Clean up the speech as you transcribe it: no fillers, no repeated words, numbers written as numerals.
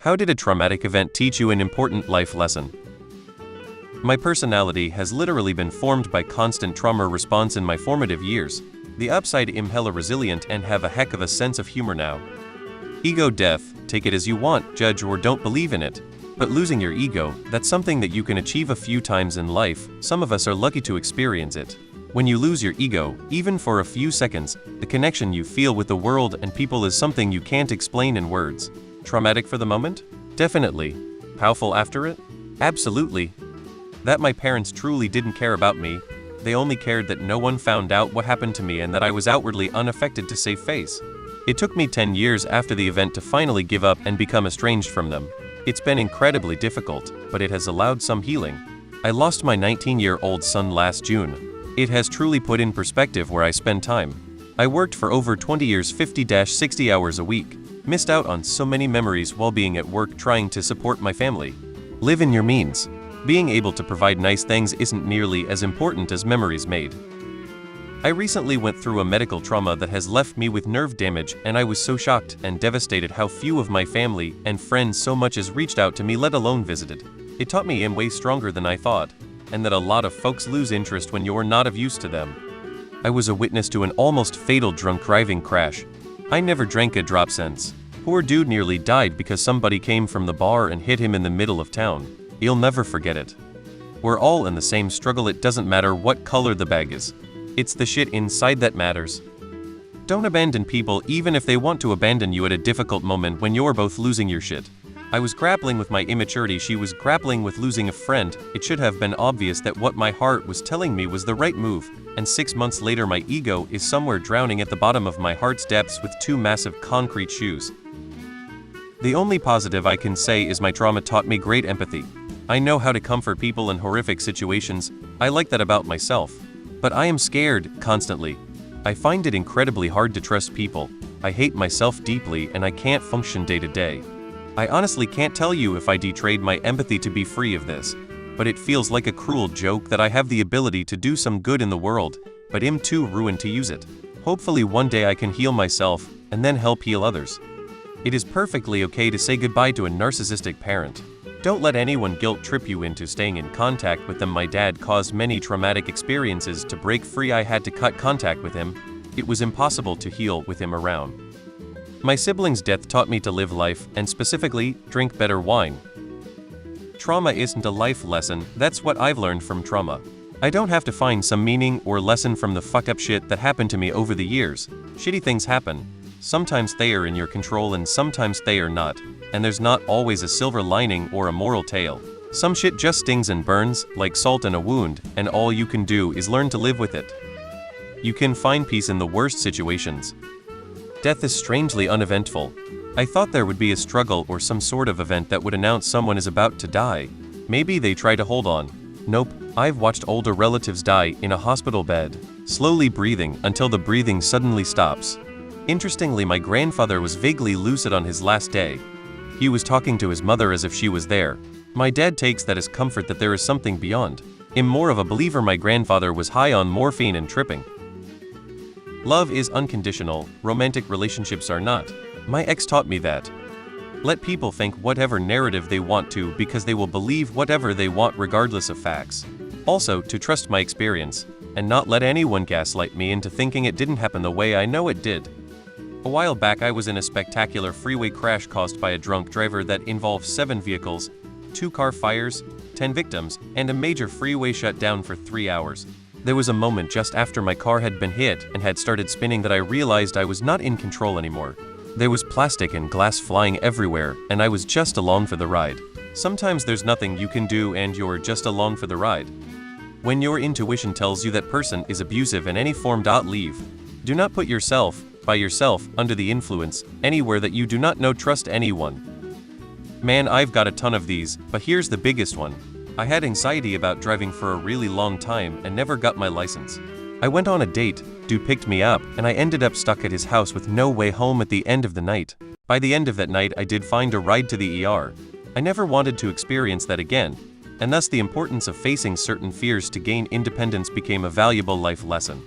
How did a traumatic event teach you an important life lesson? My personality has literally been formed by constant trauma response in my formative years. The upside I'm hella resilient and have a heck of a sense of humor now. Ego death, take it as you want, judge or don't believe in it. But losing your ego, that's something that you can achieve a few times in life. Some of us are lucky to experience it. When you lose your ego, even for a few seconds, the connection you feel with the world and people is something you can't explain in words. Traumatic for the moment? Definitely. Powerful after it? Absolutely. That my parents truly didn't care about me. They only cared that no one found out what happened to me and that I was outwardly unaffected to save face. It took me 10 years after the event to finally give up and become estranged from them. It's been incredibly difficult, but it has allowed some healing. I lost my 19-year-old son last June. It has truly put in perspective where I spend time. I worked for over 20 years 50-60 hours a week. Missed out on so many memories while being at work trying to support my family. Live in your means. Being able to provide nice things isn't nearly as important as memories made. I recently went through a medical trauma that has left me with nerve damage, and I was so shocked and devastated how few of my family and friends so much as reached out to me, let alone visited. It taught me I'm way stronger than I thought, and that a lot of folks lose interest when you're not of use to them. I was a witness to an almost fatal drunk driving crash. I never drank a drop since. Poor dude nearly died because somebody came from the bar and hit him in the middle of town. You'll never forget it. We're all in the same struggle. It doesn't matter what color the bag is. It's the shit inside that matters. Don't abandon people even if they want to abandon you at a difficult moment when you're both losing your shit. I was grappling with my immaturity. She was grappling with losing a friend. It should have been obvious that what my heart was telling me was the right move. And 6 months later my ego is somewhere drowning at the bottom of my heart's depths with 2 massive concrete shoes. The only positive I can say is my trauma taught me great empathy. I know how to comfort people in horrific situations. I like that about myself. But I am scared, constantly. I find it incredibly hard to trust people. I hate myself deeply and I can't function day to day. I honestly can't tell you if I betrayed my empathy to be free of this. But it feels like a cruel joke that I have the ability to do some good in the world, but am too ruined to use it. Hopefully one day I can heal myself, and then help heal others. It is perfectly okay to say goodbye to a narcissistic parent. Don't let anyone guilt trip you into staying in contact with them. My dad caused many traumatic experiences. To break free I had to cut contact with him. It was impossible to heal with him around. My sibling's death taught me to live life, and specifically, drink better wine. Trauma isn't a life lesson, that's what I've learned from trauma. I don't have to find some meaning or lesson from the fuck up shit that happened to me over the years. Shitty things happen. Sometimes they are in your control and sometimes they are not, and there's not always a silver lining or a moral tale. Some shit just stings and burns, like salt in a wound, and all you can do is learn to live with it. You can find peace in the worst situations. Death is strangely uneventful. I thought there would be a struggle or some sort of event that would announce someone is about to die. Maybe they try to hold on. Nope, I've watched older relatives die in a hospital bed, slowly breathing until the breathing suddenly stops. Interestingly, my grandfather was vaguely lucid on his last day. He was talking to his mother as if she was there. My dad takes that as comfort that there is something beyond. I'm more of a believer. My grandfather was high on morphine and tripping. Love is unconditional, romantic relationships are not. My ex taught me that. Let people think whatever narrative they want to because they will believe whatever they want regardless of facts. Also, to trust my experience, and not let anyone gaslight me into thinking it didn't happen the way I know it did. A while back I was in a spectacular freeway crash caused by a drunk driver that involved 7 vehicles, 2 car fires, 10 victims, and a major freeway shutdown for 3 hours. There was a moment just after my car had been hit and had started spinning that I realized I was not in control anymore. There was plastic and glass flying everywhere, and I was just along for the ride. Sometimes there's nothing you can do and you're just along for the ride. When your intuition tells you that person is abusive in any form, leave. Do not put yourself, by yourself, under the influence, anywhere that you do not know. Trust anyone. Man, I've got a ton of these, but here's the biggest one. I had anxiety about driving for a really long time and never got my license. I went on a date, dude picked me up, and I ended up stuck at his house with no way home at the end of the night. By the end of that night I did find a ride to the ER. I never wanted to experience that again, and thus the importance of facing certain fears to gain independence became a valuable life lesson.